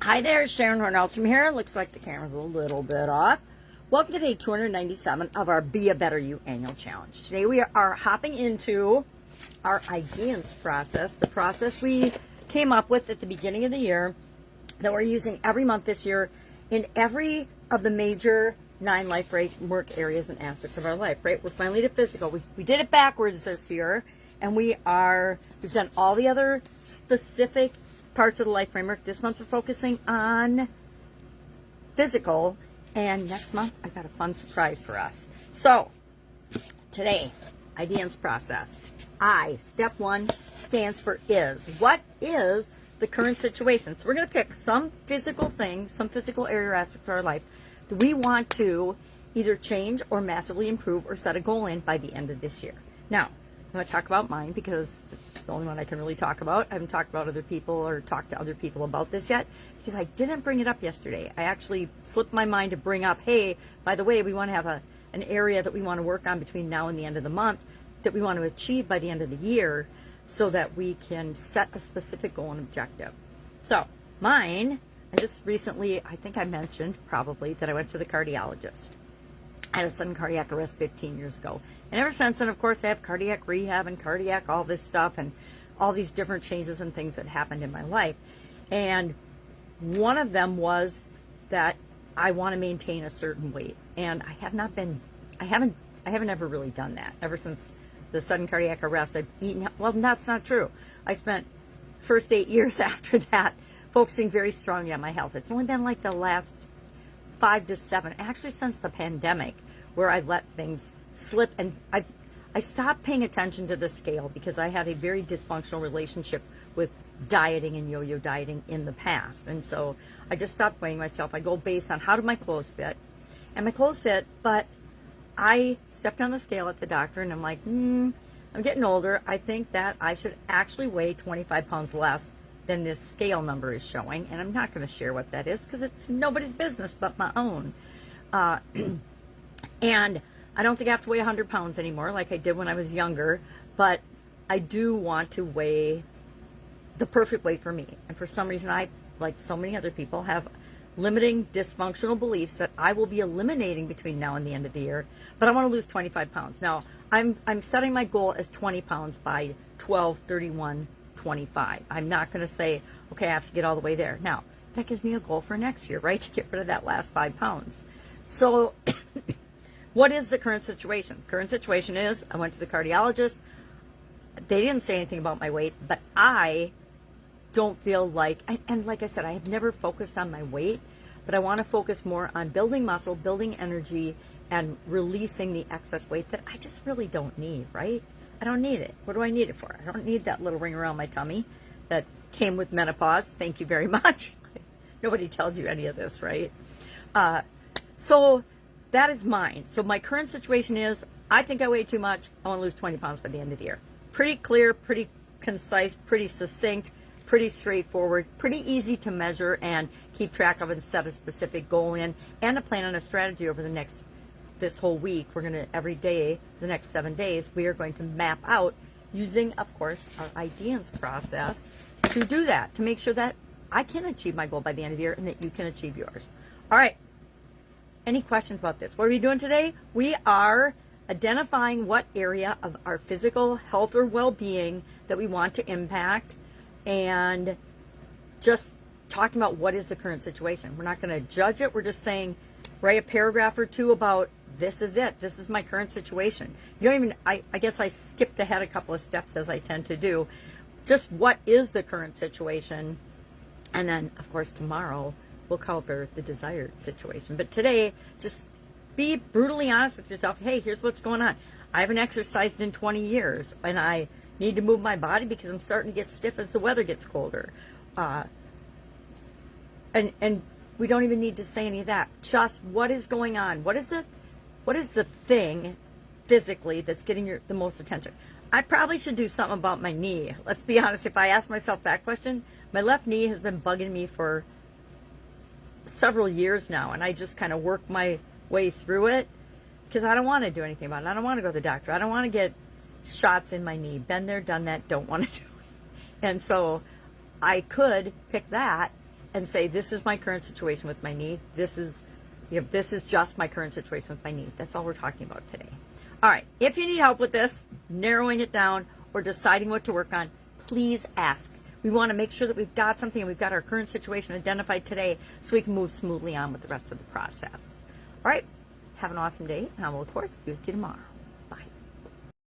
Hi there, it's Sharon Horne-Ellstrom here. Looks like the camera's a little bit off. Welcome to day 297 of our Be a Better You annual challenge. Today we are hopping into our IDEANCE process, the process we came up with at the beginning of the year that we're using every month this year in every of the major 9 life work areas and aspects of our life, right? We're finally to physical. We did it backwards this year, and we've done all the other specific parts of the life framework. This month we're focusing on physical, and next month I've got a fun surprise for us. So today, IDEANCE process. Step 1 stands for is. What is the current situation? So we're going to pick some physical thing, some physical area or aspect of our life that we want to either change or massively improve or set a goal in by the end of this year. Now, I'm going to talk about mine because it's the only one I can really talk about. I haven't talked about other people or talked to other people about this yet because I didn't bring it up yesterday. I actually slipped my mind to bring up, hey, by the way, we want to have an area that we want to work on between now and the end of the month that we want to achieve by the end of the year so that we can set a specific goal and objective. So mine, I just recently, I think I mentioned probably that I went to the cardiologist. I had a sudden cardiac arrest 15 years ago. And ever since then, of course, I have cardiac rehab and cardiac all this stuff and all these different changes and things that happened in my life. And one of them was that I want to maintain a certain weight. And I haven't ever really done that. Ever since the sudden cardiac arrest, I've eaten, well, that's not true. I spent first 8 years after that focusing very strongly on my health. It's only been like the last 5 to 7, actually since the pandemic, where I let things slip, and I stopped paying attention to the scale because I had a very dysfunctional relationship with dieting and yo-yo dieting in the past, and so I just stopped weighing myself. I go based on how do my clothes fit, and my clothes fit, but I stepped on the scale at the doctor and I'm like, I'm getting older. I think that I should actually weigh 25 pounds less than this scale number is showing, and I'm not going to share what that is because it's nobody's business but my own. And I don't think I have to weigh 100 pounds anymore like I did when I was younger, but I do want to weigh the perfect weight for me. And for some reason, I, like so many other people, have limiting dysfunctional beliefs that I will be eliminating between now and the end of the year, but I want to lose 25 pounds. Now, I'm setting my goal as 20 pounds by 12/31/25. I'm not going to say, okay, I have to get all the way there. Now, that gives me a goal for next year, right? To get rid of that last 5 pounds. So what is the current situation? Current situation is I went to the cardiologist. They didn't say anything about my weight, but I don't feel like, and like I said, I have never focused on my weight, but I want to focus more on building muscle, building energy, and releasing the excess weight that I just really don't need, right? I don't need it. What do I need it for? I don't need that little ring around my tummy that came with menopause. Thank you very much. Nobody tells you any of this, right? So that is mine. So my current situation is I think I weigh too much. I want to lose 20 pounds by the end of the year. Pretty clear, pretty concise, pretty succinct, pretty straightforward, pretty easy to measure and keep track of and set a specific goal in, and a plan and a strategy over this whole week. We're going to, every day, the next 7 days, we are going to map out using, of course, our IDEANCE process to do that, to make sure that I can achieve my goal by the end of the year and that you can achieve yours. All right. Any questions about this? What are we doing today? We are identifying what area of our physical health or well-being that we want to impact, and just talking about what is the current situation. We're not going to judge it. We're just saying, write a paragraph or two about this is it. This is my current situation. You don't even, I guess I skipped ahead a couple of steps as I tend to do. Just what is the current situation? And then, of course, tomorrow we'll cover the desired situation. But today, just be brutally honest with yourself. Hey, here's what's going on. I haven't exercised in 20 years, and I need to move my body because I'm starting to get stiff as the weather gets colder. And we don't even need to say any of that. Just what is going on? What is the thing physically that's getting the most attention? I probably should do something about my knee. Let's be honest. If I ask myself that question, my left knee has been bugging me for several years now, and I just kind of work my way through it because I don't want to do anything about it. I don't want to go to the doctor. I don't want to get shots in my knee. Been there, done that, don't want to do it. And so I could pick that and say, this is my current situation with my knee. This is just my current situation with my knee. That's all we're talking about today. All right, if you need help with this, narrowing it down or deciding what to work on, please ask. We want to make sure that we've got something and we've got our current situation identified today so we can move smoothly on with the rest of the process. All right, have an awesome day, and I will, of course, be with you tomorrow.